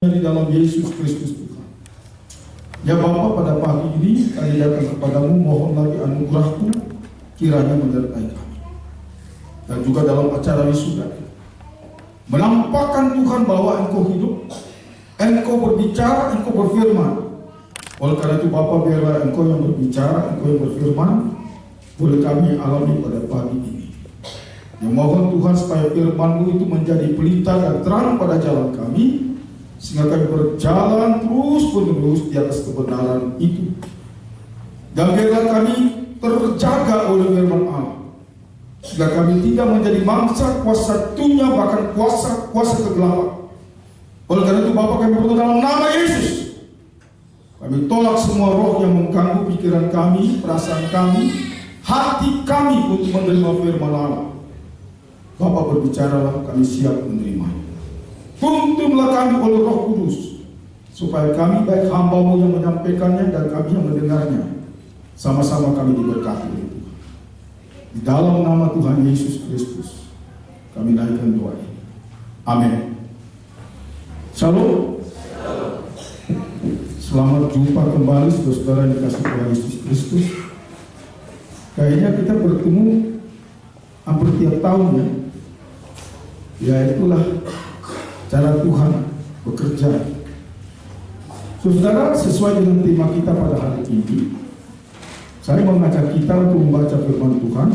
di dalam Yesus Kristus Tuhan. Ya Bapa, pada pagi ini kami datang kepadamu, mohon lagi anugerah-Mu kiranya menyertai kami. Dan juga dalam acara wisuda, menampakkan Tuhan bahwa Engkau hidup, Engkau berbicara, Engkau berfirman. Oleh karena itu Bapa, biarlah Engkau yang berbicara, Engkau yang berfirman, boleh kami alami pada pagi ini. Yang mohon Tuhan supaya firman-Mu itu menjadi pelita dan terang pada jalan kami, sehingga kami berjalan terus-menerus di atas kebenaran itu. Dan biarlah kami terjaga oleh firman Allah, sehingga kami tidak menjadi mangsa kuasa dunia, bahkan kuasa kegelapan. Oleh karena itu Bapa, kami berdoa dalam nama Yesus, kami tolak semua roh yang mengganggu pikiran kami, perasaan kami, hati kami untuk menerima firman Allah. Bapa, berbicaralah, kami siap menerima. Tuntunlah kami oleh Roh Kudus, supaya kami baik hamba-Mu yang menyampaikannya dan kami yang mendengarnya, sama-sama kami diberkati oleh Tuhan. Di dalam nama Tuhan Yesus Kristus kami naikkan doa ini. Amin. Shalom. Selamat jumpa kembali saudara-saudara yang dikasihi Tuhan Yesus Kristus. Kayaknya kita bertemu hampir tiap tahun ya. Ya itulah cara Tuhan bekerja. Saudara, sesuai dengan tema kita pada hari ini, saya mengajak kita untuk membaca firman Tuhan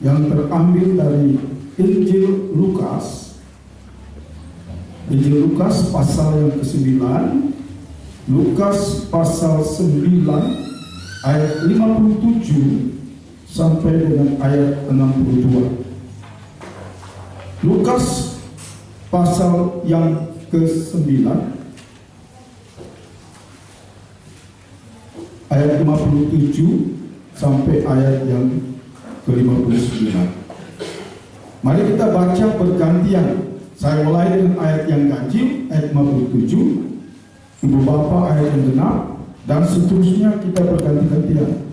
yang terambil dari Injil Lukas. Injil Lukas pasal yang ke-9, Lukas pasal 9 ayat 57 sampai dengan ayat 62. Lukas pasal yang ke-9 ayat 57 sampai ayat yang ke-59. Mari kita baca bergantian. Saya mulai dengan ayat yang ganjil, ayat 57, Ibu Bapak ayat yang genap, dan seterusnya kita berganti-gantian.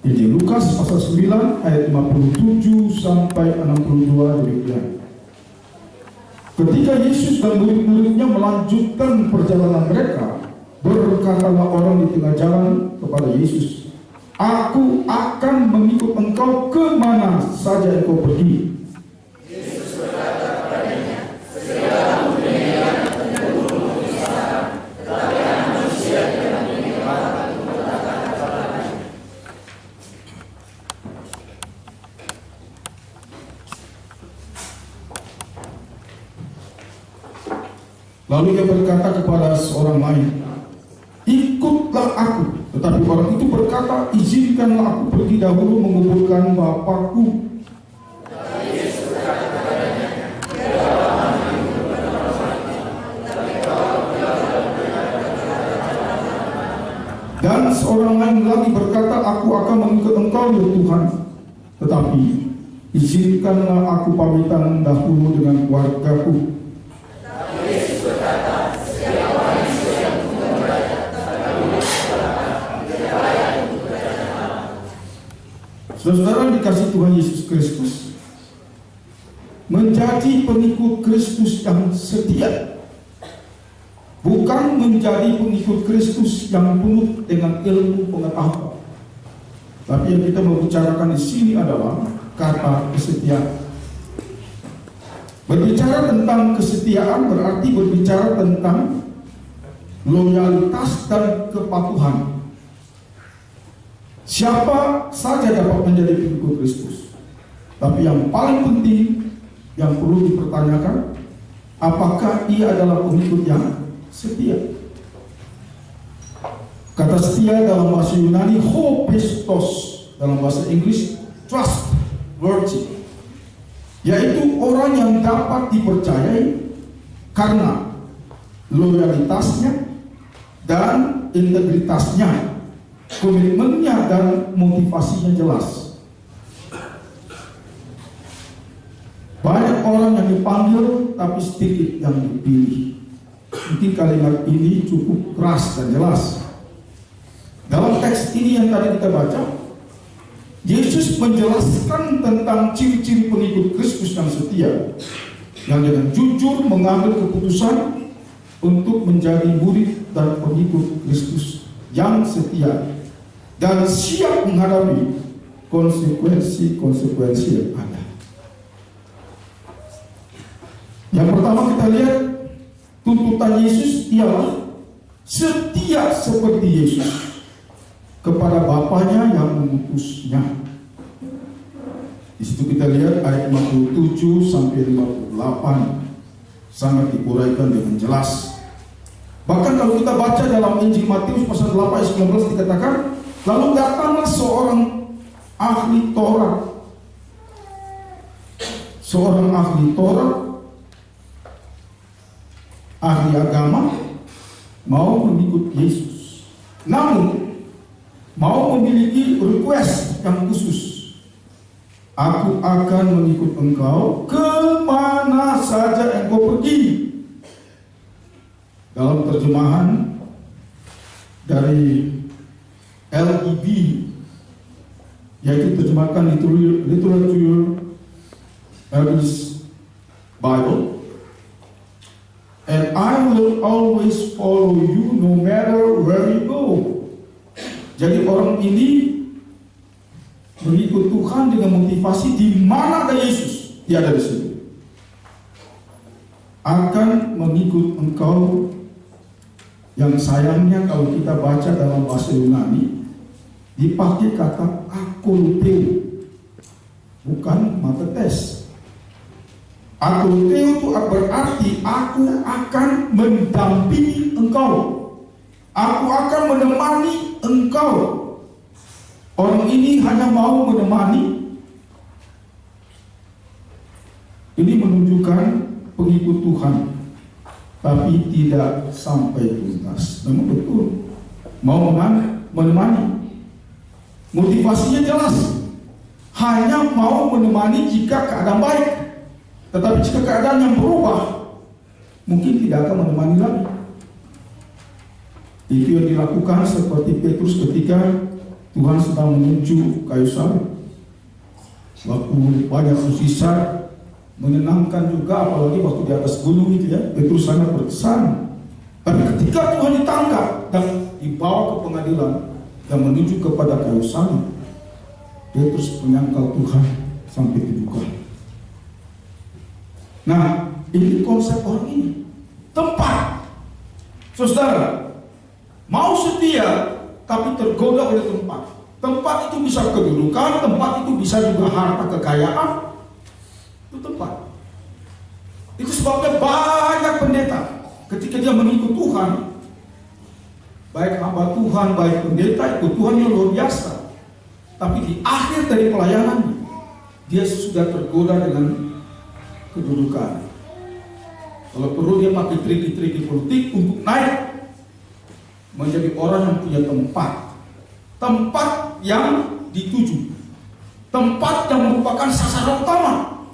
Jadi Lukas pasal 9 ayat 57 sampai 62 demikian. Ketika Yesus dan murid-muridnya melanjutkan perjalanan mereka, berkatalah orang di tengah jalan kepada Yesus, "Aku akan mengikut engkau kemana saja engkau pergi." Yesus berkata kepadanya, "Segala dunia akan berburu di sana, tetapi Anak Manusia tidak mempunyai tempat untuk meletakkan kepalanya." Lalu ia berkata kepada seorang lain, "Ikutlah aku." Tetapi orang itu berkata, "Izinkanlah aku pergi dahulu menguburkan Bapakku." Yesus berkata kepadanya, "Tidaklah kami menguburkan Bapakmu, tetapi kau tinggallah berkata-kata." Dan seorang lain lagi berkata, "Aku akan mengikut engkau ya Tuhan, tetapi izinkanlah aku pamitan dahulu dengan keluargaku." Saudara dikasih Tuhan Yesus Kristus, menjadi pengikut Kristus yang setia bukan menjadi pengikut Kristus yang penuh dengan ilmu pengetahuan. Tapi yang kita mau bicarakan di sini adalah kata kesetiaan. Berbicara tentang kesetiaan berarti berbicara tentang loyalitas dan kepatuhan. Siapa saja dapat menjadi pengikut Kristus, tapi yang paling penting yang perlu dipertanyakan, apakah ia adalah pengikut yang setia? Kata setia dalam bahasa Yunani hopistos, dalam bahasa Inggris trustworthy, yaitu orang yang dapat dipercayai karena loyalitasnya dan integritasnya, komitmennya dan motivasinya jelas. Banyak orang yang dipanggil tapi sedikit yang dipilih. Mungkin kalimat ini cukup keras dan jelas. Dalam teks ini yang tadi kita baca, Yesus menjelaskan tentang ciri-ciri pengikut Kristus yang setia. yang dengan jujur mengambil keputusan untuk menjadi murid dan pengikut Kristus yang setia dan siap menghadapi konsekuensi-konsekuensi yang ada. Yang pertama kita lihat, tuntutan Yesus ialah setia seperti Yesus kepada Bapanya yang mengutusnya. Di situ kita lihat ayat 57 sampai 58 sangat diuraikan dengan jelas. Bahkan kalau kita baca dalam Injil Matius pasal 8 ayat 19 dikatakan, lalu datanglah seorang ahli Taurat, ahli agama, mau mengikut Yesus, namun mau memiliki request yang khusus. Aku akan mengikut engkau kemana saja engkau pergi. Dalam terjemahan dari LEB, yaitu terjemahkan Literature English Bible, and I will always follow you no matter where you go. Jadi orang ini mengikut Tuhan dengan motivasi di mana ada Yesus, dia ada di situ. Akan mengikut engkau, yang sayangnya kalau kita baca dalam bahasa Yunani dipakai kata akoluteo, bukan matetes. Akoluteo itu berarti aku akan mendampingi engkau, aku akan menemani engkau. Orang ini hanya mau menemani. Ini menunjukkan pengikut Tuhan, tapi tidak sampai tuntas. Memang betul mau menemani. Motivasinya jelas, hanya mau menemani jika keadaan baik. Tetapi jika keadaan yang berubah, mungkin tidak akan menemani lagi. Itu yang dilakukan seperti Petrus ketika Tuhan sedang menuju kayu salib. Waktu banyak mukjizat, menyenangkan juga, apalagi waktu di atas gunung itu ya, Petrus sangat berkesan. Tapi ketika Tuhan ditangkap dan dibawa ke pengadilan dan menuju kepada kayu salib, Petrus menyangkal Tuhan sampai dibuka. Nah, ini konsep orang ini. Tempat, saudara, mau setia tapi tergoda oleh tempat. Tempat itu bisa kedudukan, tempat itu bisa juga harta kekayaan. Itu tempat. Itu sebabnya banyak pendeta ketika dia mengikut Tuhan, baik hamba Tuhan, baik pendeta, ikut Tuhan yang luar biasa. Tapi di akhir dari pelayanannya, dia sudah tergoda dengan kedudukan. Kalau perlu dia pakai trik-trik politik untuk naik menjadi orang yang punya tempat yang dituju, tempat yang merupakan sasaran utama,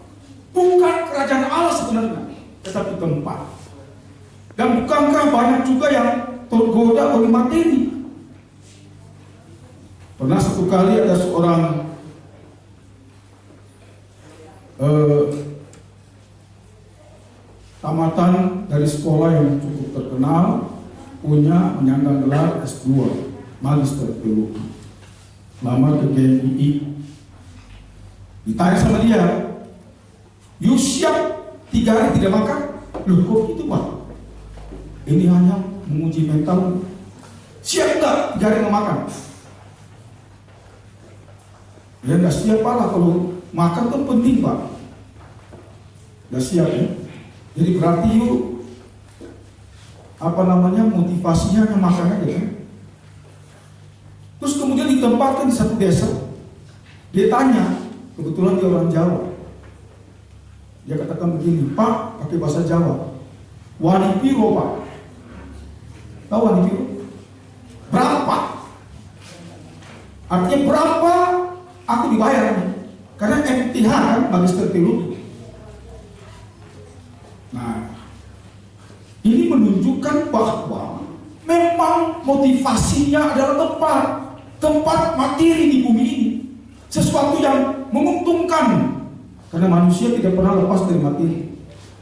bukan kerajaan Allah sebenarnya, tetapi tempat. Dan bukankah banyak juga yang tergoda oleh materi? Pernah satu kali ada seorang tamatan dari sekolah yang cukup terkenal, punya menyandang gelar S2, Magister Teologi, lamar ke GMI. Ditanya sama dia, "You siap 3 hari tidak makan?" "Loh kok itu Pak? Ini hanya menguji mental." "Siap nggak 3 hari nggak makan?" "Ya nggak siap lah, kalau makan kan penting Pak." "Nggak siap ya?" Jadi berarti yuk motivasinya hanya makan aja kan. Terus kemudian ditempatkan di satu desa. Dia tanya, kebetulan dia orang Jawa. Dia katakan begini, "Pak," pakai bahasa Jawa, "wani piro Pak?" Tahu wani piro? Berapa? Artinya berapa aku dibayar? Karena MTH kan, Magister Teologi. Nah, ini menunjukkan bahwa memang motivasinya adalah tempat materi di bumi ini, sesuatu yang menguntungkan, karena manusia tidak pernah lepas dari materi.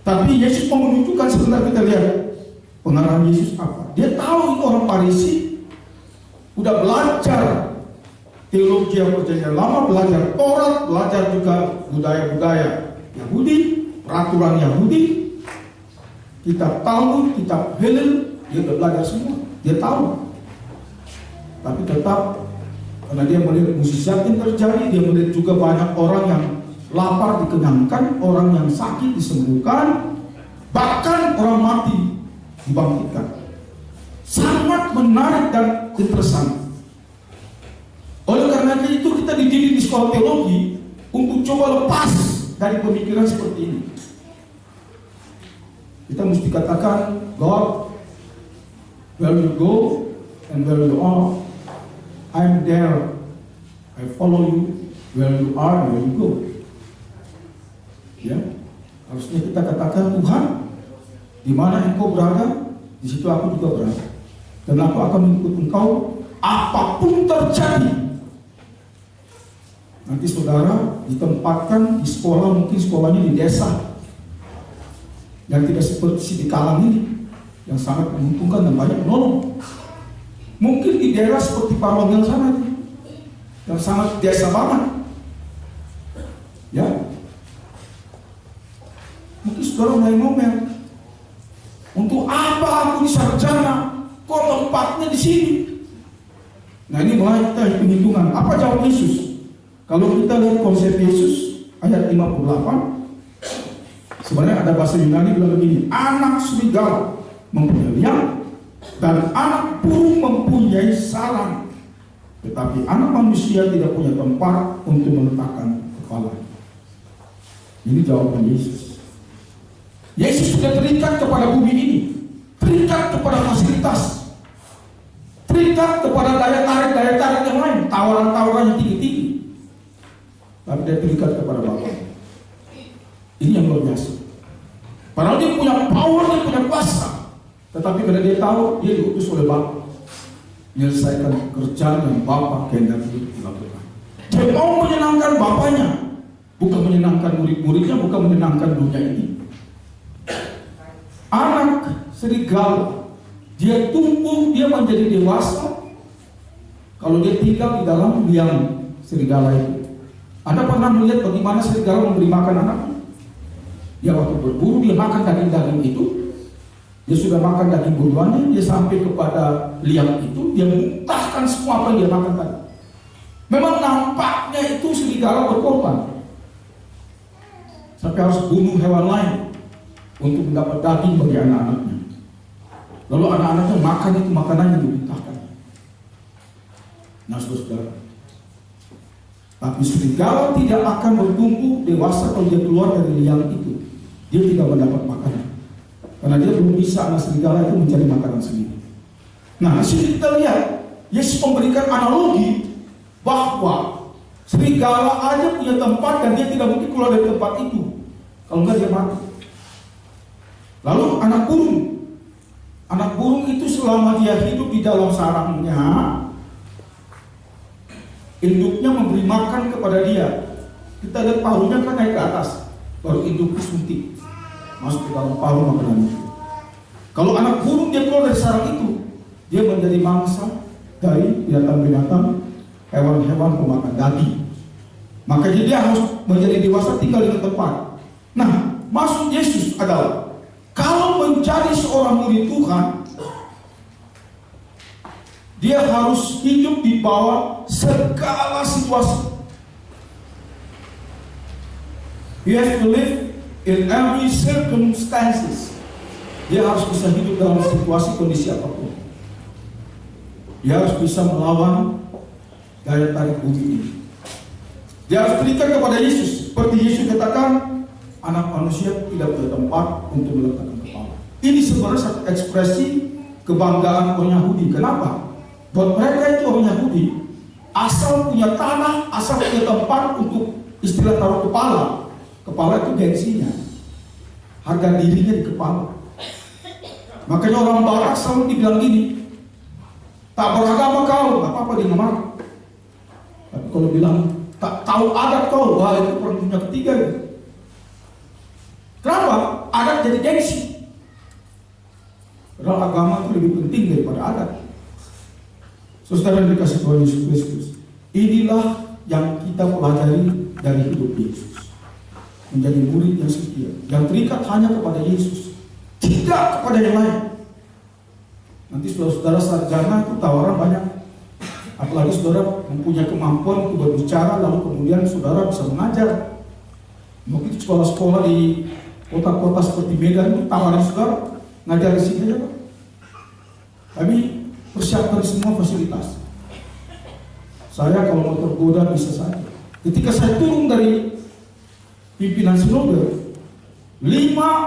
Tapi Yesus mau menunjukkan, sebentar kita lihat pengarahan Yesus apa. Dia tahu itu orang Farisi, udah belajar teologi yang perjanjian lama, belajar Taurat, belajar juga budaya-budaya Yahudi, peraturan Yahudi, kitab Talmud, kitab Hillel, dia udah belajar semua, dia tahu. Tapi tetap, karena dia melihat mukjizat yang terjadi, dia melihat juga banyak orang yang lapar dikenyangkan, orang yang sakit disembuhkan, bahkan orang mati dibangkitkan. Sangat menarik dan interesan. Oleh karena itu kita dididik di sekolah teologi untuk coba lepas dari pemikiran seperti ini. Kita mesti katakan, God, where you go and where you are, I'm there. I follow you where you are and where you go. Ya, harusnya kita katakan, Tuhan, di mana Engkau berada, di situ aku juga berada. Dan aku akan mengikut Engkau apapun terjadi. Nanti saudara ditempatkan di sekolah, mungkin sekolahnya di desa yang tidak seperti di Kalang ini, yang sangat menguntungkan dan banyak menolong. Mungkin di daerah seperti Parwangel sana, yang sangat desa banget. Ya, mungkin saudara mulai ngomel, untuk apa aku di sarjana, kok tempatnya di sini? Nah, ini mulai kita hitung-hitungan. Apa jawab Yesus? Kalau kita lihat konsep Yesus ayat 58, sebenarnya ada bahasa Yunani bilang begini, anak serigala mempunyai liang dan anak burung mempunyai sarang, tetapi anak manusia tidak punya tempat untuk meletakkan kepala. Ini jawaban Yesus. Yesus sudah terikat kepada bumi ini, terikat kepada fasilitas, terikat kepada daya tarik yang lain, tawaran-tawaran yang tinggi-tinggi. Tapi dia terikat kepada Bapa. Ini yang luar biasa. Padahal dia punya power, dia punya kuasa. Tetapi karena dia tahu, dia diutus oleh Bapa menyelesaikan kerjaan yang Bapa kehendaki dilakukan. Dia mau menyenangkan Bapanya, bukan menyenangkan murid-muridnya, bukan menyenangkan dunia ini. Anak serigala, dia tumbuh, dia menjadi dewasa kalau dia tinggal di dalam liang serigala itu. Anda pernah melihat bagaimana serigala memberi makan anaknya? Dia waktu berburu, dia makan daging-daging itu. Dia sudah makan daging buruannya, dia sampai kepada liang itu, dia muntahkan semua apa yang dia makan tadi. Memang nampaknya itu serigala berkorban, sampai harus bunuh hewan lain untuk mendapat daging bagi anak-anaknya. Lalu anak-anaknya makan itu makanan yang dimuntahkan. Nah, saudara, tapi serigala tidak akan bertumbuh dewasa kalau dia keluar dari liang itu. Dia tidak mendapat makanan, karena dia belum bisa anak serigala itu mencari makanan sendiri. Nah, di sini kita lihat Yesus memberikan analogi bahwa serigala aja punya tempat dan dia tidak mungkin keluar dari tempat itu, kalau enggak dia mati. Lalu anak burung itu selama dia hidup di dalam sarangnya, induknya memberi makan kepada dia. Kita lihat paruhnya kan naik ke atas, baru induk disuntik masuk ke dalam paruh makanan itu. Kalau anak burung dia keluar dari sarang itu, dia menjadi mangsa dari binatang-binatang, hewan-hewan pemakan daging. Makanya dia harus menjadi dewasa tinggal di tempat. Nah, maksud Yesus adalah kalau menjadi seorang murid Tuhan, dia harus hidup di bawah segala situasi. He has to live in every circumstances. Dia harus bisa hidup dalam situasi kondisi apapun. Dia harus bisa melawan daya tarik bumi ini. Dia harus terikat kepada Yesus. Seperti Yesus katakan, anak manusia tidak punya tempat untuk meletakkan kepala. Ini sebenarnya satu ekspresi kebanggaan orang Yahudi. Kenapa? Buat mereka itu orang Yahudi, asal punya tanah, asal punya tempat untuk istilah taruh kepala. Kepala itu gengsinya, harga dirinya di kepala. Makanya orang Barat selalu dibilang gini, tak beragama kau, gak apa-apa dia marah. Tapi kalau bilang tak tahu adat kau, wah itu perang dunia ketiga. Kenapa? adat jadi gengsi. Padahal agama itu lebih penting daripada adat. Saudara yang dikasih Tuhan Yesus Kristus, inilah yang kita pelajari dari hidup Yesus. Menjadi murid yang setia, yang terikat hanya kepada Yesus, tidak kepada yang lain. Nanti saudara sarjana itu tawaran banyak. Apalagi saudara mempunyai kemampuan untuk berbicara, lalu kemudian saudara bisa mengajar. Mungkin sekolah-sekolah di kota-kota seperti Medan itu tawaran saudara ngajar di sini aja Pak. Kami persiapkan semua fasilitas. Saya kalau mau tergoda bisa saja. Ketika saya turun dari pimpinan sinode, 5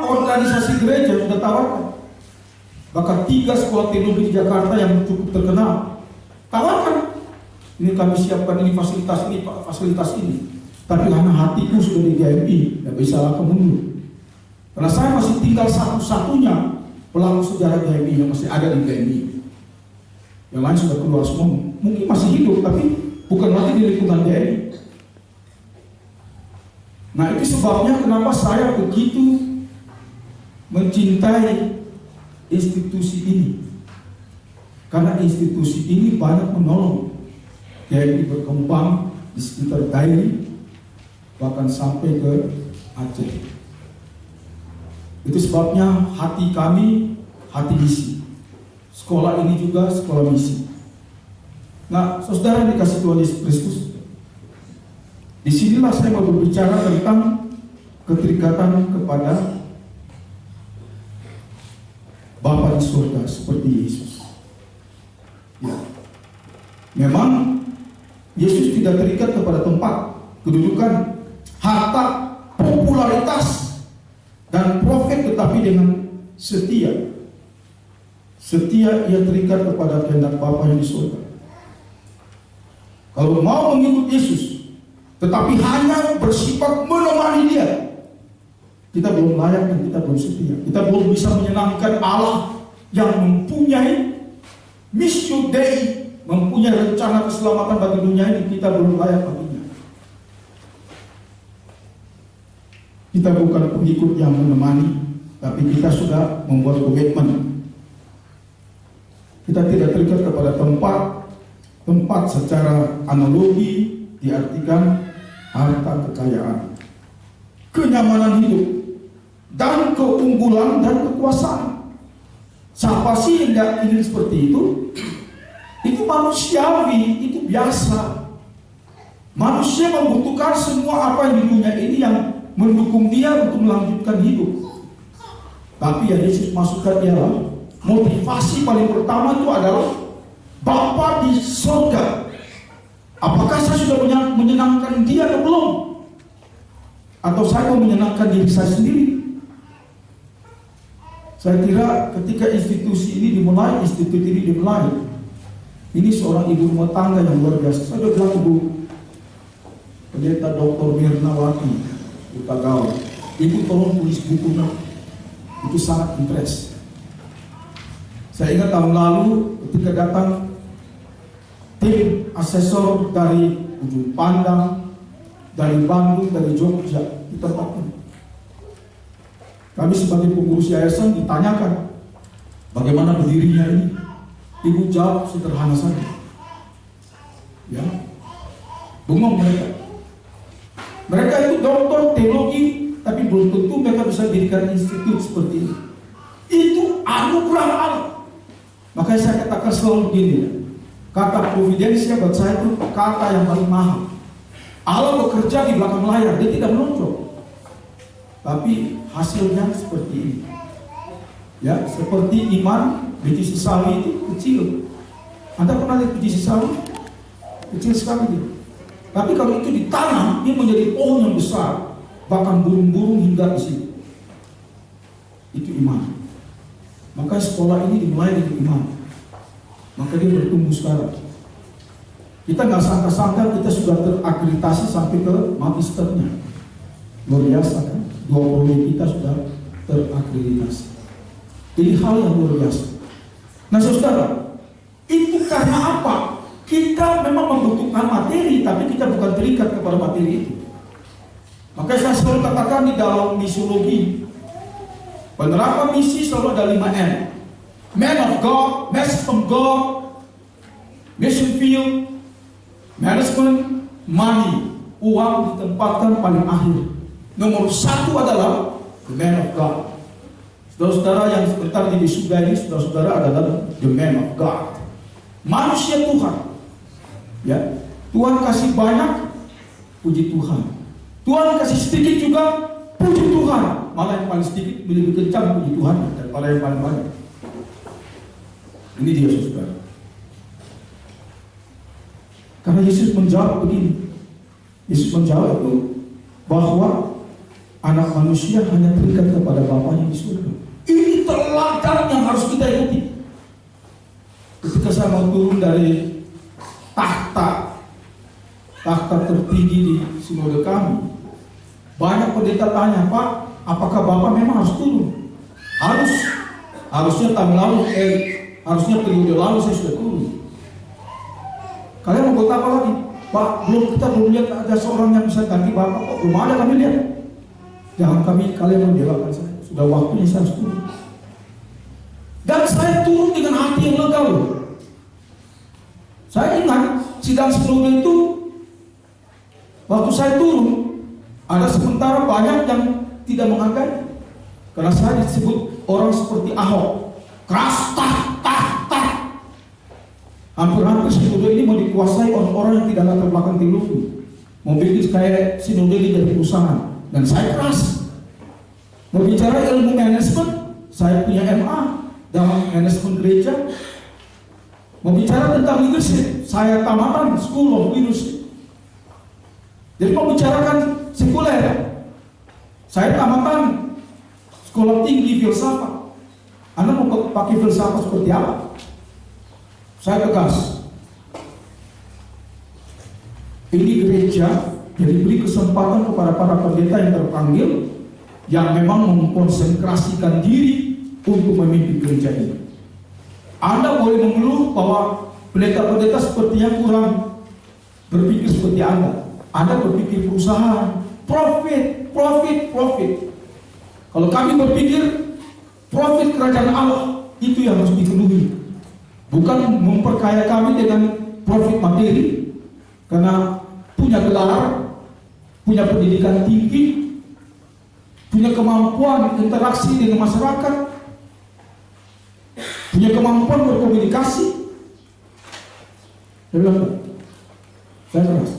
organisasi gereja sudah tawarkan. Bahkan 3 sekolah teologi di Jakarta yang cukup terkenal tawarkan. Ini kami siapkan ini fasilitas ini, Pak, fasilitas ini. Tapi karena hatiku sudah di GMI, tidak bisa lagi mundur. Karena saya masih tinggal satu-satunya pelaku sejarah GMI yang masih ada di GMI. Yang lain sudah keluar semua. Mungkin masih hidup, tapi bukan lagi di lingkungan GMI. Nah, itu sebabnya kenapa saya begitu mencintai institusi ini. Karena institusi ini banyak menolong GMI berkembang di sekitar Dairi, bahkan sampai ke Aceh. Itu sebabnya hati kami, hati misi. Sekolah ini juga sekolah misi. Nah, saudara yang dikasih Tuhan Yesus Kristus, disinilah saya mau berbicara tentang keterikatan kepada Bapa di surga seperti Yesus. Ya, memang Yesus tidak terikat kepada tempat, kedudukan, harta, popularitas, dan profit, tetapi dengan setia. Setia ia terikat kepada kehendak Bapa yang di surga. Kalau mau mengikut Yesus, tetapi hanya bersifat menemani Dia, kita belum layak dan kita belum setia. Kita belum bisa menyenangkan Allah yang mempunyai missio Dei, mempunyai rencana keselamatan bagi dunia ini. Kita belum layak baginya. Kita bukan pengikut yang menemani, tapi kita sudah membuat komitmen. Kita tidak terikat kepada tempat. Tempat secara analogi diartikan harta kekayaan, kenyamanan hidup, dan keunggulan dan kekuasaan. Siapa sih yang tidak ingin seperti itu? Itu manusiawi, itu biasa. Manusia membutuhkan semua apa yang di dunia ini yang mendukung dia untuk melanjutkan hidup. Tapi yang Yesus masukkan ialah motivasi paling pertama itu adalah Bapa di surga. Apakah saya sudah menyenangkan Dia atau belum? Atau saya mau menyenangkan diri saya sendiri? Saya kira ketika institusi ini dimulai, ini seorang ibu rumah tangga yang luar biasa. Saya sudah bilang Ibu Pendeta Dr. Mirnawati Utagawa, Ibu tolong tulis bukunya. Itu sangat impress. Saya ingat tahun lalu ketika datang tim asesor dari Ujung Pandang, dari Bandung, dari Jogja di tempat ini. Kami sebagai pengurus yayasan ditanyakan bagaimana berdirinya ini. Ibu jawab sederhana saja. Ya, bengong mereka. Mereka itu doktor teologi, tapi belum tentu mereka bisa dirikan institut seperti ini. Itu anugerah Allah. Makanya saya katakan selalu begini, kata providensia buat saya itu kata yang paling mahal. Allah bekerja di belakang layar, Dia tidak menonjol, tapi hasilnya seperti ini. Ya, seperti iman biji sesawi itu kecil. Anda pernah lihat biji sesawi? Kecil sekali dia. Tapi kalau itu ditanam, dia menjadi pohon yang besar, bahkan burung-burung hingga di situ. Itu iman. Maka sekolah ini dimulai dari iman. Maka dia bertumbuh sekarang. Kita nggak sangka-sangka kita sudah terakreditasi sampai ke magisternya. Luar biasa kan? 2 proyek kita sudah terakreditasi. Ini hal yang luar biasa. Nah saudara, itu karena apa? Kita memang membutuhkan materi, tapi kita bukan terikat kepada materi itu. Makanya saya selalu katakan di dalam misiologi, Penerapan misi selalu ada 5M. Man of God, message from God, mission field, management, money. Uang ditempatkan paling akhir. Nomor 1 adalah the man of God. Saudara-saudara yang sebentar di surga ini, saudara-saudara adalah the man of God. Manusia Tuhan. Ya, Tuhan kasih banyak, puji Tuhan. Tuhan kasih sedikit juga, puji Tuhan. Malah yang paling sedikit lebih kencang puji Tuhan daripada yang paling banyak. Ini dia saudara. Karena Yesus menjawab begini. Yesus menjawab itu bahwa anak manusia hanya terikat kepada Bapanya di surga. Ini teladan yang harus kita ikuti. Ketika saya mau turun dari tahta tertinggi di sinode kami, banyak pendeta tanya, Pak, apakah Bapak memang harus turun? Harusnya tahun lalu, harusnya periode lalu saya sudah turun. Kalian mau buat apa lagi? Pak, kita belum lihat ada seorang yang bisa ganti Bapak. Kok belum ada kami lihat? Jangan kalian membelakan saya. Sudah waktunya saya harus turun. Dan saya turun dengan hati yang lega loh. Saya ingat sidang sinode itu, waktu saya turun, ada sementara banyak yang tidak menghargai. Karena saya disebut orang seperti Ahok, keras, hampir-hampir sinode ini mau dikuasai orang-orang yang tidak latar belakang teologi, mau bikin kayak sinode ini jadi perusahaan. Dan saya keras. Mau bicara ilmu manajemen, saya punya MA dalam manajemen gereja. Mau bicara tentang leadership, saya tamatan School of Leadership. Jadi mau bicarakan sekuler, saya tamatan sekolah tinggi filsafat. Anda mau pakai filsafat seperti apa? Saya tegas. Ini gereja jadi beri kesempatan kepada para pendeta yang terpanggil, yang memang mengkonsentrasikan diri untuk memimpin gereja ini. Anda boleh mengeluh bahwa pendeta-pendeta sepertinya kurang berpikir seperti Anda. Anda berpikir perusahaan, profit. Kalau kami berpikir profit kerajaan Allah, itu yang harus dipenuhi. Bukan memperkaya kami dengan profit materi, karena punya gelar, punya pendidikan tinggi, punya kemampuan interaksi dengan masyarakat, punya kemampuan berkomunikasi. Dia bilang, saya keras.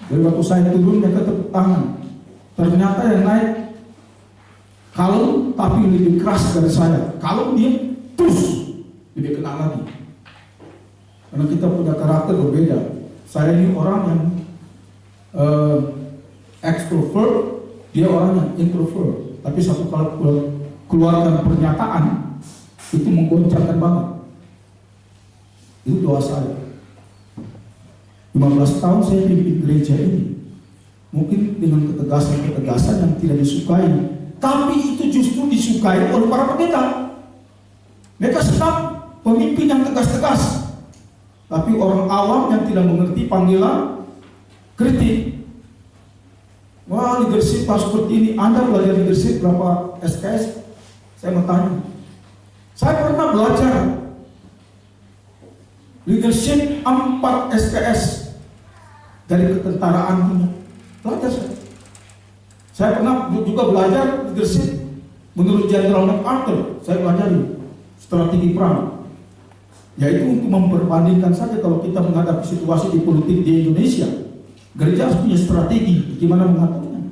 Dari waktu saya turun, mereka tepuk tangan. Ternyata yang naik kalem, tapi lebih keras dari saya. Kalau dia terus lebih kena lagi. Karena kita punya karakter berbeda. Saya ini orang yang extrovert, dia orang yang introvert. Tapi satu kali keluarkan pernyataan, itu menggoncangkan banget. Itu doa saya. 15 tahun saya pimpin gereja ini, mungkin dengan ketegasan-ketegasan yang tidak disukai, tapi itu justru disukai oleh para pendeta. Mereka senang pemimpin yang tegas-tegas, tapi orang awam yang tidak mengerti panggilan kritik. Wah, leadership pas seperti ini. Anda belajar leadership berapa SKS? Saya mau tanya. Saya pernah belajar leadership 4 SKS dari ketentaraan punya. Belajar saya. Saya pernah juga belajar leadership menurut Jenderal MacArthur. Saya pelajari strategi perang, yaitu untuk memperbandingkan saja kalau kita menghadapi situasi di politik di Indonesia. Gereja harus punya strategi gimana menghadapinya.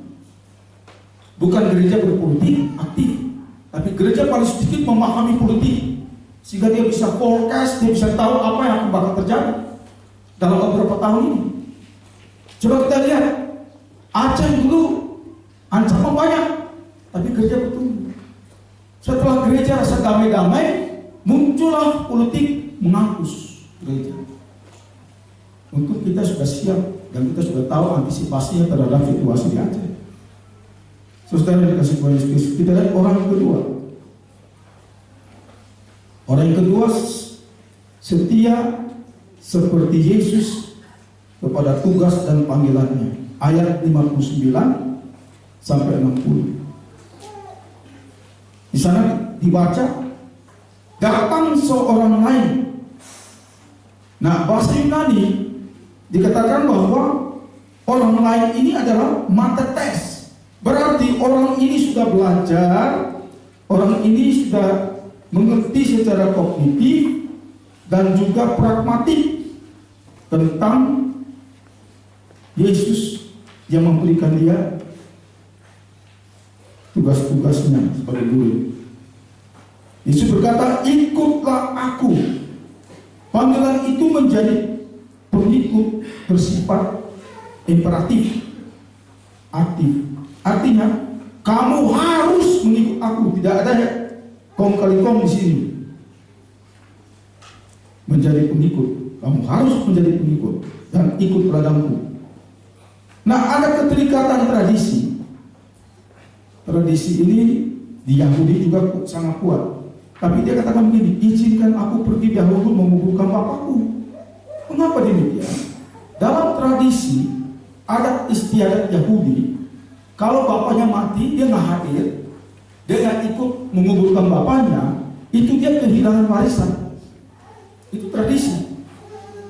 Bukan gereja berpolitik aktif, tapi gereja paling sedikit memahami politik, sehingga dia bisa forecast, dia bisa tahu apa yang akan bakal terjadi dalam beberapa tahun ini. Coba kita lihat, Aceh dulu ancaman banyak, tapi gereja betul. Setelah gereja rasa damai-damai, muncullah politik menghapus gereja. Untuk kita sudah siap dan kita sudah tahu antisipasinya terhadap situasi di Aceh. Saudara yang dikasih Tuhan Yesus, kita lihat orang yang kedua. Orang yang kedua setia seperti Yesus kepada tugas dan panggilannya. Ayat 59 sampai 60. Di sana dibaca, datang seorang lain. Nah, bahasa Yunani dikatakan bahwa orang lain ini adalah mathetes. Berarti orang ini sudah belajar, orang ini sudah mengerti secara kognitif dan juga pragmatik tentang Yesus yang memberikan dia tugas-tugasnya sebagai guru. Yesus berkata, ikutlah aku. Panggilan itu menjadi pengikut bersifat imperatif, aktif. Artinya, kamu harus mengikut aku. Tidak ada kong kali kong di sini. Menjadi pengikut, kamu harus menjadi pengikut dan ikut padaku. Nah, ada keterikatan tradisi. Tradisi ini di Yahudi juga sangat kuat. Tapi dia katakan begini, izinkan aku pergi dahulu menguburkan bapakku. Mengapa demikian? Dalam tradisi adat istiadat Yahudi, kalau bapaknya mati, dia nggak hadir, dia nggak ikut menguburkan bapaknya, itu dia kehilangan warisan. Itu tradisi.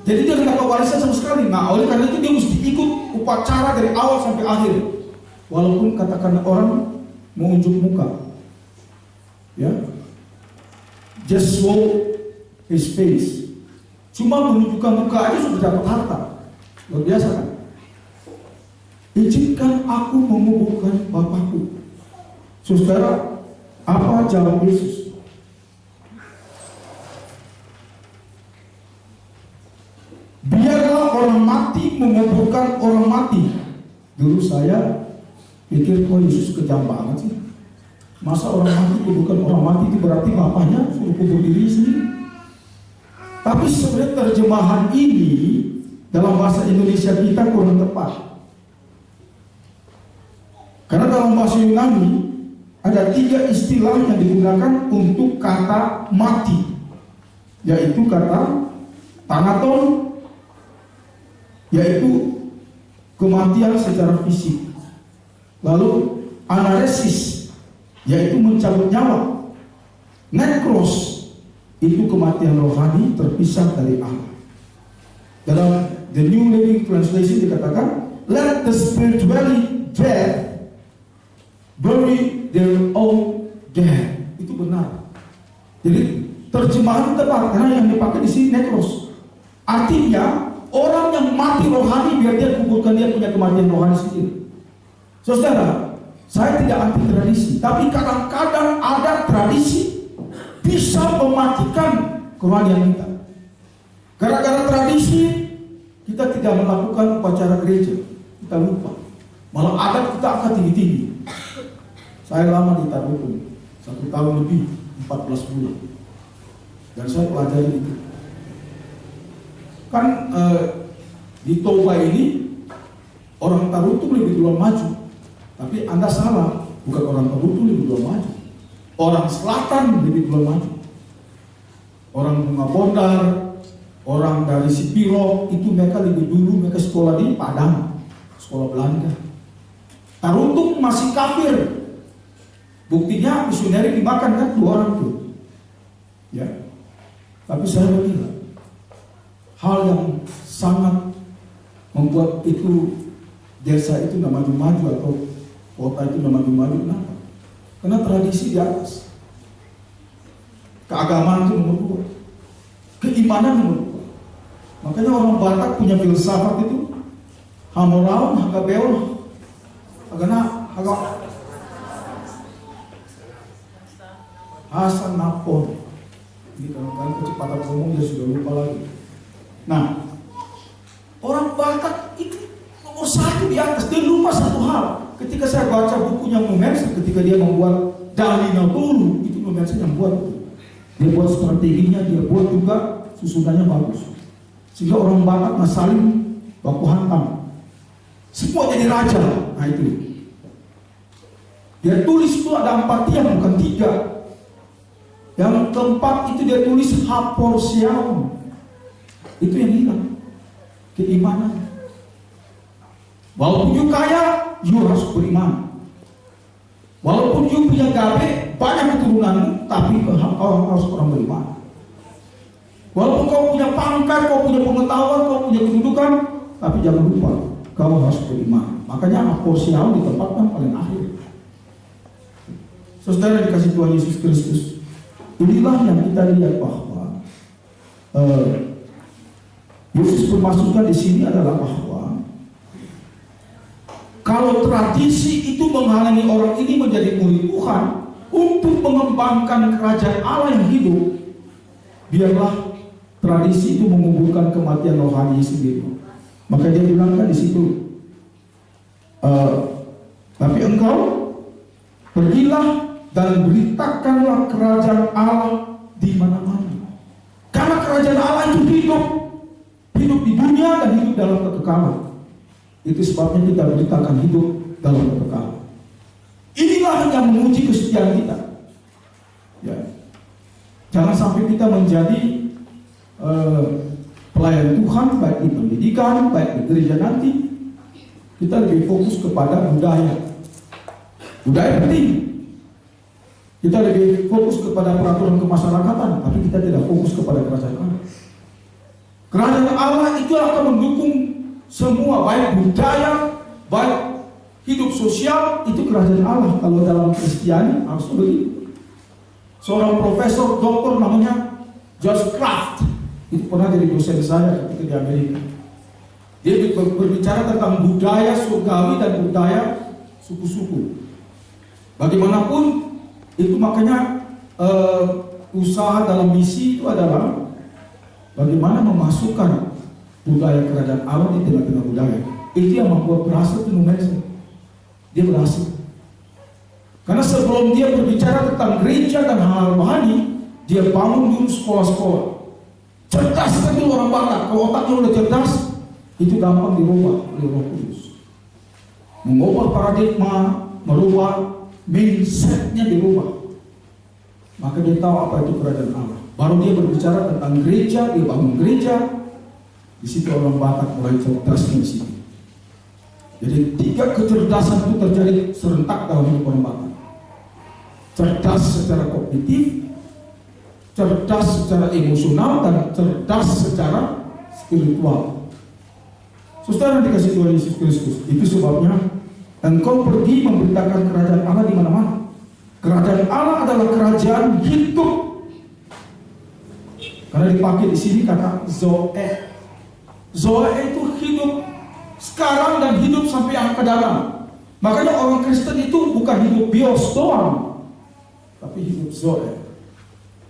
Jadi dia nggak dapat warisan sama sekali. Nah, oleh karena itu dia mesti ikut upacara dari awal sampai akhir. Walaupun katakan orang mau unjuk muka, ya, just show his face, cuma menunjukkan muka aja sudah dapat harta. Luar biasa kan? Izinkan aku menguburkan bapakku. Saudara, apa jawab Yesus? Biarlah orang mati menguburkan orang mati. Dulu saya pikir, kok Yesus kejam banget sih. Masa orang mati kuburkan orang mati, itu berarti bapaknya suruh kubur diri sendiri. Tapi sebenarnya terjemahan ini dalam bahasa Indonesia kita kurang tepat. Karena dalam bahasa Yunani ada 3 istilah yang digunakan untuk kata mati, yaitu kata thanaton, yaitu kematian secara fisik. Lalu anaresis, yaitu mencabut nyawa. Nekros, itu kematian rohani terpisah dari Allah. Dalam The New Living Translation dikatakan, let the spiritually dead bury their own dead. Itu benar. Jadi terjemahan tepat, karena yang dipakai di sini nekros. Artinya orang yang mati rohani, biar dia kuburkan dia punya kematian rohani sendiri. Saudara, saya tidak anti tradisi, tapi kadang-kadang ada tradisi bisa mematikan kerohanian kita. Gara-gara tradisi kita tidak melakukan upacara gereja, kita lupa. Malah adat kita akan tinggi-tinggi. Saya lama di Tarukun, 1 tahun lebih, 14 bulan, dan saya pelajari itu. Kan di Toba ini orang Tarutung lebih duluan maju. Tapi Anda salah, bukan orang Tarutung lebih duluan maju. Orang selatan lebih duluan maju. Orang Bunga Bondar, orang dari Sipiro, itu mereka lebih dulu, mereka sekolah di Padang, sekolah Belanda. Tarutung masih kafir. Buktinya misioneri dimakan kan 2 orang tuh. Ya. Tapi saya bilang, hal yang sangat membuat itu desa itu nggak maju-maju atau kota itu nggak maju-maju. Kenapa? Karena tradisi di atas, keagamaan itu nomor 2, keimanan nomor 2. Makanya orang Batak punya filsafat itu hamoraun, hagabeol, agana, Hasan Napon. Ini kadang-kadang kecepatan ngomong dia sudah lupa lagi. Nah, orang Batak itu nomor 1 di atas. Dia lupa satu hal. Ketika saya baca bukunya Mumersa, ketika dia membuat Dalina Tulu, itu Mumersa yang buat. Dia buat strateginya, dia buat juga susunannya bagus. Sehingga orang Batak nggak saling baku hantam. Semua jadi raja. Nah itu. Dia tulis itu ada 4 tiang, bukan 3. Yang keempat itu dia tulis haporsiaum. Itu yang hilang, keimanan. Walaupun you kaya, you harus beriman. Walaupun you punya gabe, banyak keturunan, tapi kau harus orang beriman. Walaupun kau punya pangkat, kau punya pengetahuan, kau punya kedudukan, tapi jangan lupa kau harus beriman. Makanya aposial ditempatkan paling akhir. Saudara dikasih Tuhan Yesus Kristus, inilah yang kita lihat bahwa Yesus bermaksudkan di sini adalah bahwa kalau tradisi itu menghalangi orang ini menjadi murid Tuhan untuk mengembangkan kerajaan Allah yang hidup, biarlah tradisi itu menguburkan kematian rohani sendiri. Maka dia bilangkan di situ, tapi engkau pergilah dan beritakanlah kerajaan Allah di mana-mana. Karena kerajaan Allah itu hidup di dunia dan hidup dalam kekekalan. Itu sebabnya kita beritakan hidup dalam kekekalan. Inilah yang menguji kesetiaan kita. Ya. Jangan sampai kita menjadi pelayan Tuhan, baik di pendidikan, baik di gereja nanti. Kita lebih fokus kepada budaya. Budaya penting. Kita lebih fokus kepada peraturan kemasyarakatan, tapi kita tidak fokus kepada kerajaan Allah. Kerajaan Allah itu akan mendukung semua, baik budaya, baik hidup sosial, itu kerajaan Allah. Kalau dalam Kristiani harus begitu. Seorang profesor doktor namanya George Kraft, itu pernah jadi dosen saya ketika di Amerika. Dia berbicara tentang budaya surgawi dan budaya suku-suku. Bagaimanapun itu, makanya usaha dalam misi itu adalah bagaimana memasukkan budaya kerajaan Allah di tengah-tengah budaya. Itu yang membuat berhasil di Indonesia. Dia berhasil. Karena sebelum dia berbicara tentang gereja dan hal-hal rohani, dia bangun dulu sekolah-sekolah. Cerdas sekali orang barat. Kalau otaknya udah cerdas, itu gampang dirubah oleh Roh Kudus. Mengubah paradigma, merubah mindsetnya, dirubah. Maka dia tahu apa itu kerajaan Allah. Baru dia berbicara tentang gereja, dia bangun gereja. Di situ orang Batak mulai cerdasnya di situ. Jadi 3 kecerdasan itu terjadi serentak dalam hidup orang Batak. Cerdas secara kognitif, cerdas secara emosional, dan cerdas secara spiritual. Saudara dikasih Tuhan Yesus Kristus, itu sebabnya engkau pergi memberitakan kerajaan Allah di mana-mana. Kerajaan Allah adalah kerajaan hidup. Karena dipakai di sini kata Zoe. Zoe itu hidup sekarang dan hidup sampai yang akan datang. Makanya orang Kristen itu bukan hidup bios doang, tapi hidup Zoe.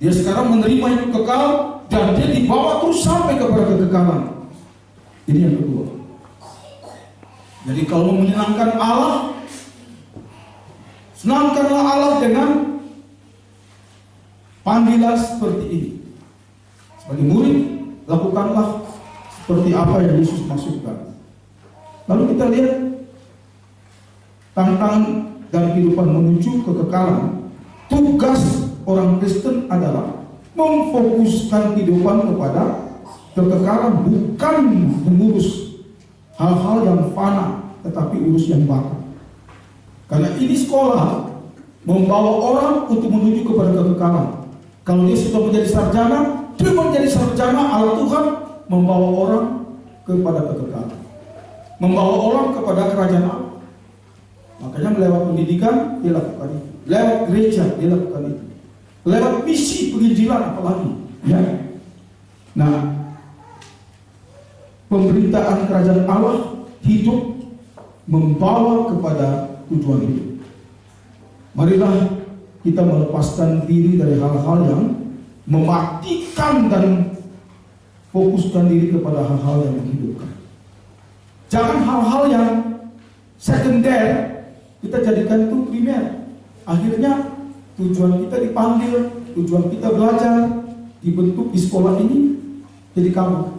Dia sekarang menerima hidup kekal dan dia dibawa terus sampai kepada kekekalan. Ini yang kedua. Jadi kalau menyenangkan Allah, senangkanlah Allah dengan panggilan seperti ini. Sebagai murid, lakukanlah seperti apa yang Yesus maksudkan. Lalu kita lihat tantangan dalam kehidupan menuju kekekalan. Tugas orang Kristen adalah memfokuskan kehidupan kepada kekekalan, bukan mengurus hal-hal yang fana, tetapi urus yang bakal. Karena ini sekolah membawa orang untuk menuju kepada kekekalan. Kalau dia sudah menjadi sarjana, dia menjadi sarjana Allah Tuhan, membawa orang kepada kekekalan, membawa orang kepada kerajaan Allah. Makanya lewat pendidikan dia lakukan itu, lewat gereja dia lakukan itu, lewat misi penginjilan apalagi. Ya. Nah, pemberitaan kerajaan Allah hidup membawa kepada tujuan hidup. Marilah kita melepaskan diri dari hal-hal yang mematikan dan fokuskan diri kepada hal-hal yang menghidupkan. Jangan hal-hal yang sekunder kita jadikan itu primer. Akhirnya tujuan kita dipanggil, tujuan kita belajar, dibentuk di sekolah ini jadi kabur.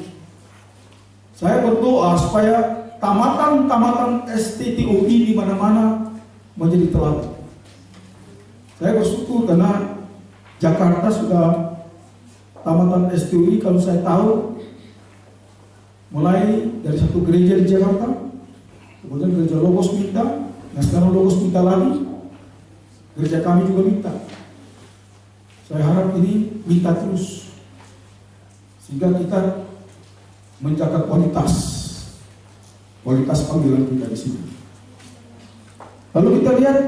Saya berdoa supaya tamatan STTOI di mana-mana menjadi teladan. Saya bersyukur karena Jakarta sudah tamatan STTOI, kalau saya tahu mulai dari satu gereja di Jakarta, kemudian gereja Logos minta, nah sekarang Logos minta lagi, gereja kami juga minta. Saya harap ini minta terus, sehingga kita menjaga kualitas panggilan kita di sini. Lalu kita lihat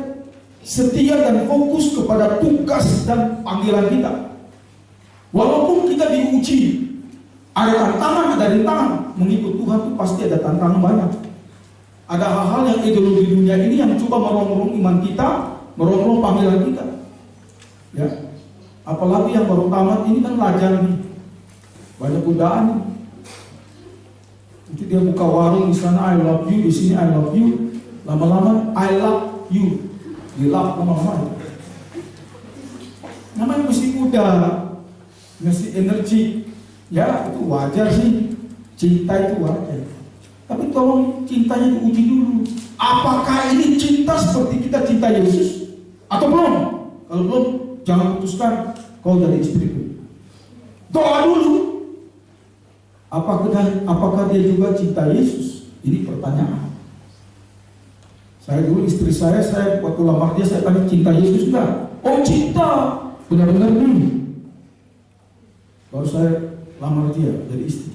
setia dan fokus kepada tugas dan panggilan kita. Walaupun kita diuji, ada tantangan, ada rintangan. Mengikut Tuhan itu pasti ada tantangan banyak. Ada hal-hal yang ideologi dunia ini yang coba merongrong iman kita, merongrong panggilan kita. Ya, apalagi yang baru tamat ini kan lajang nih, banyak godaan nih. Itu dia buka warung di sana I love you, di sini I love you, lama-lama I love you, di love lama-lama. Namanya mesti muda, mesti energi. Ya itu wajar sih, cinta itu wajar. Tapi tolong cintanya diuji dulu. Apakah ini cinta seperti kita cinta Yesus atau belum? Kalau belum, jangan putuskan kau jadi istriku. Doa dulu. Apakah dia juga cinta Yesus? Ini pertanyaan. Saya dulu istri saya waktu lamar dia saya tanya cinta Yesus enggak? Oh cinta, benar-benar nih. Baru saya lamar dia jadi istri.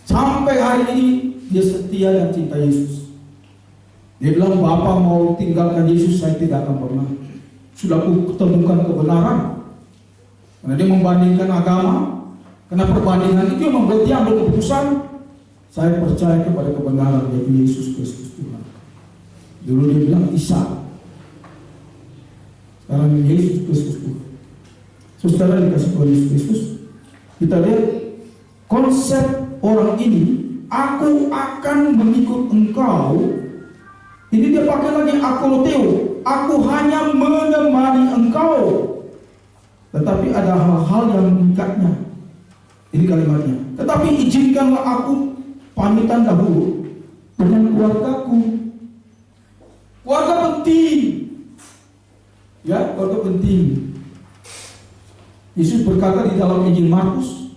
Sampai hari ini dia setia dan cinta Yesus. Dia bilang, Bapak mau tinggalkan Yesus, saya tidak akan pernah. Sudah aku ketemukan kebenaran. Karena dia membandingkan agama. Karena perbandingan itu yang membuat dia ambil keputusan. Saya percaya kepada kebenaran yaitu Yesus Kristus Tuhan. Dulu dia bilang Isa. Sekarang Yesus Kristus Tuhan. Saudara dikasih Tuhan Yesus Kristus. Kita lihat konsep orang ini. Aku akan mengikut engkau. Ini dia pakai lagi akoloteo. Aku hanya menemani engkau. Tetapi ada hal-hal yang mengikatnya. Ini kalimatnya. Tetapi izinkanlah aku pamitan dahulu dengan keluargaku. Keluarga penting. Ya, keluarga penting. Yesus berkata di dalam Injil Markus,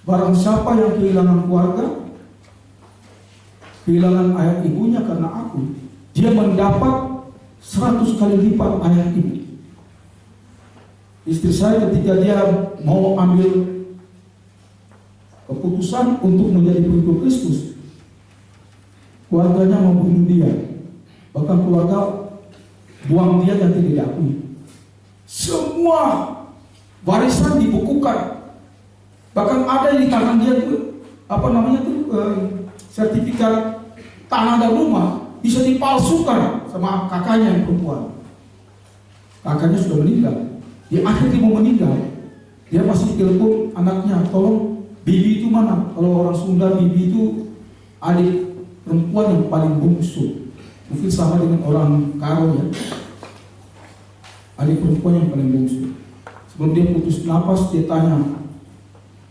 barang siapa yang kehilangan keluarga, kehilangan ayah ibunya karena aku, dia mendapat 100 kali lipat ayah ibu. Istri saya ketika dia mau ambil keputusan untuk menjadi pengikut Kristus, keluarganya membunuh dia, bahkan keluarga buang dia dan tidak diakui. Semua warisan dibukukan. Bahkan ada di tangan dia tuh sertifikat tanah dan rumah bisa dipalsukan sama kakaknya yang perempuan. Kakaknya sudah meninggal. Di akhir dia mau meninggal, dia masih telepon anaknya, tolong bibi itu mana? Kalau orang Sunda bibi itu adik perempuan yang paling bungsu. Mungkin sama dengan orang Karo ya. Adik perempuan yang paling bungsu. Sebelum dia putus napas dia tanya,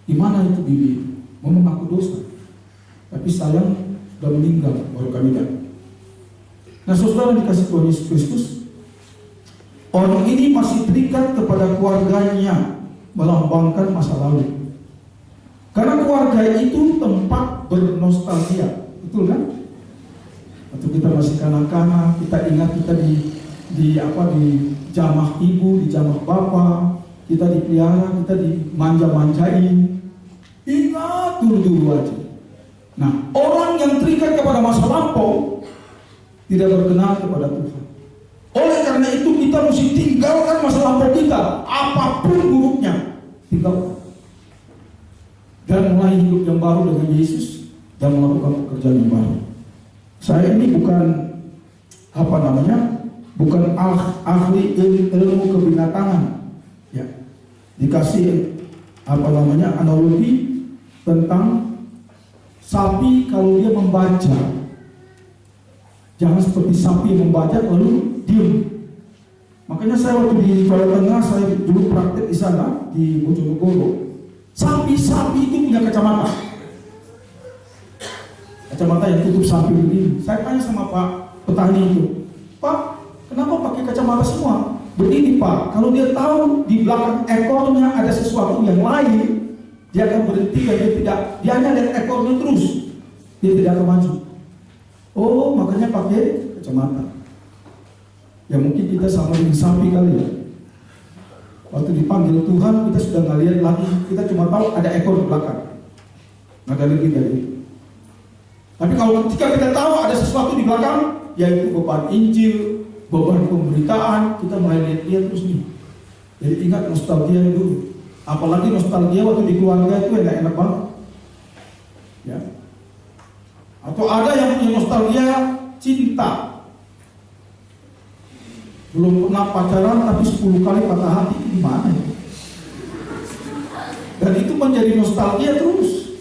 di mana itu bibi? Mau mengaku dosa, tapi sayang sudah meninggal, baru kami datang. Nah saudara dikasih Tuhan Yesus Kristus, orang ini masih terikat kepada keluarganya, melambangkan masa lalu. Karena keluarga itu tempat bernostalgia, betul kan? Waktu kita masih kanak-kanak, kita ingat kita di jamah ibu, di jamah bapak, kita dipelihara, kita dimanja-manjain. Ingat dulu aja. Nah, orang yang terikat kepada masa lampau tidak berkenan kepada Tuhan. Oleh karena itu kita mesti tinggalkan masa lampau kita, apapun buruknya, tinggalkan. Dan mulai hidup yang baru dengan Yesus dan melakukan pekerjaan yang baru. Saya ini bukan bukan ahli ilmu kebinatangan. Ya. Dikasih analogi tentang sapi kalau dia membaca, jangan seperti sapi yang membaca lalu diam. Makanya saya waktu di Jawa Tengah, saya dulu praktek di sana di Bojonegoro. Sapi-sapi itu punya kacamata yang tutup sapi begini. Saya tanya sama Pak petani itu, Pak, kenapa pakai kacamata semua? Begini Pak, kalau dia tahu di belakang ekornya ada sesuatu yang lain, dia akan berhenti dan dia hanya lihat ekornya terus, dia tidak akan maju. Oh, makanya pakai kacamata. Ya mungkin kita sama dengan sapi kali ya. Waktu dipanggil Tuhan, kita sudah nggak lihat lagi. Kita cuma tahu ada ekor di belakang. Nggak ada lebih dari itu. Tapi kalau ketika kita tahu ada sesuatu di belakang, yaitu beban Injil, beban pemberitaan, kita mulai lihat dia terus nih. Jadi ingat nostalgia dulu. Apalagi nostalgia waktu di keluarga itu enak-enak banget. Ya. Atau ada yang punya nostalgia cinta. Belum pernah pacaran tapi 10 kali patah hati, gimana ya? Dan itu menjadi nostalgia terus.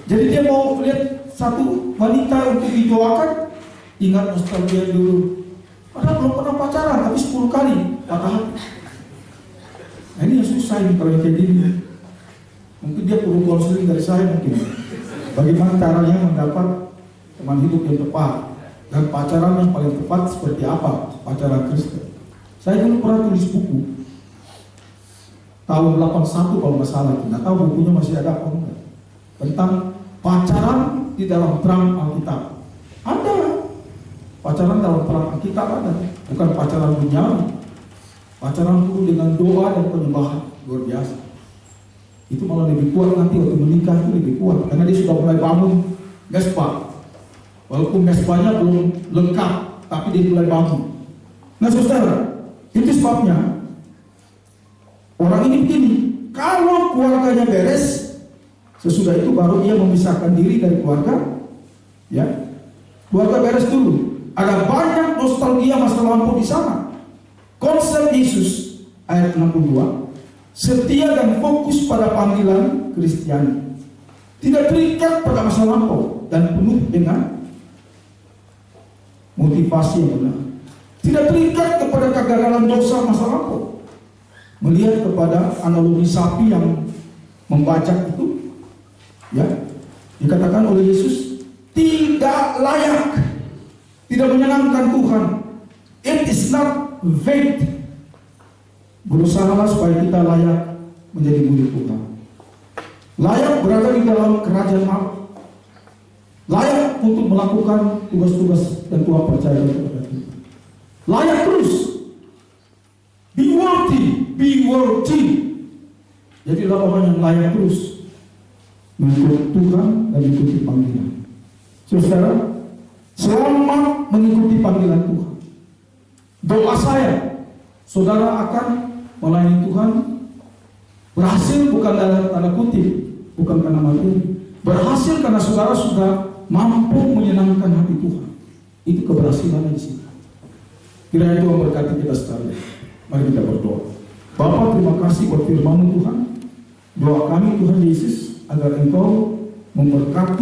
Jadi dia mau lihat satu wanita untuk didoakan, ingat nostalgia dulu. Padahal belum pernah pacaran tapi 10 kali patah hati. Nah, ini yang susah ini kalau kayak gini. Mungkin dia perlu konseling dari saya mungkin. Bagaimana caranya mendapat teman hidup yang tepat dan pacaran yang paling tepat seperti apa pacaran Kristen. Saya dulu pernah tulis buku tahun 81 kalau nggak salah, nggak tahu bukunya masih ada apa enggak, tentang pacaran di dalam terang Alkitab. Ada pacaran dalam terang Alkitab, ada, bukan pacaran duniawi. Pacaran dulu dengan doa dan penyembahan luar biasa. Itu malah lebih kuat nanti waktu menikah, itu lebih kuat karena dia sudah mulai bangun mesbah. Walaupun mesbahnya belum lengkap, tapi dia mulai bangun. Nah saudara, itu sebabnya orang ini begini. Kalau keluarganya beres, sesudah itu baru dia memisahkan diri dari keluarga. Ya, keluarga beres dulu. Ada banyak nostalgia masa lampau di sana. Konsep Yesus ayat 62, setia dan fokus pada panggilan Kristiani, tidak terikat pada masa lampau dan penuh dengan motivasi yang benar. Tidak terikat kepada kegagalan dosa masa lampau. Melihat kepada analogi sapi yang membajak itu, ya, dikatakan oleh Yesus tidak layak, tidak menyenangkan Tuhan. It is not faith. Berusahalah supaya kita layak menjadi murid Tuhan. Layak berada di dalam kerajaan Allah. Layak untuk melakukan tugas-tugas dan Tuhan percaya kepada kita. Layak terus. Be worthy, be worthy. Jadilah orang yang layak terus mengikuti Tuhan dan mengikuti panggilan. Saudara, selama mengikuti panggilan Tuhan, doa saya, saudara akan melayani Tuhan berhasil bukan dalam tanda kutip, bukan karena materi. Berhasil karena saudara sudah mampu menyenangkan hati Tuhan. Itu keberhasilan di sini. Kiranya Tuhan berkati kita sekalian. Mari kita berdoa. Bapa, terima kasih buat firman-Mu Tuhan. Doa kami Tuhan Yesus agar Engkau memberkati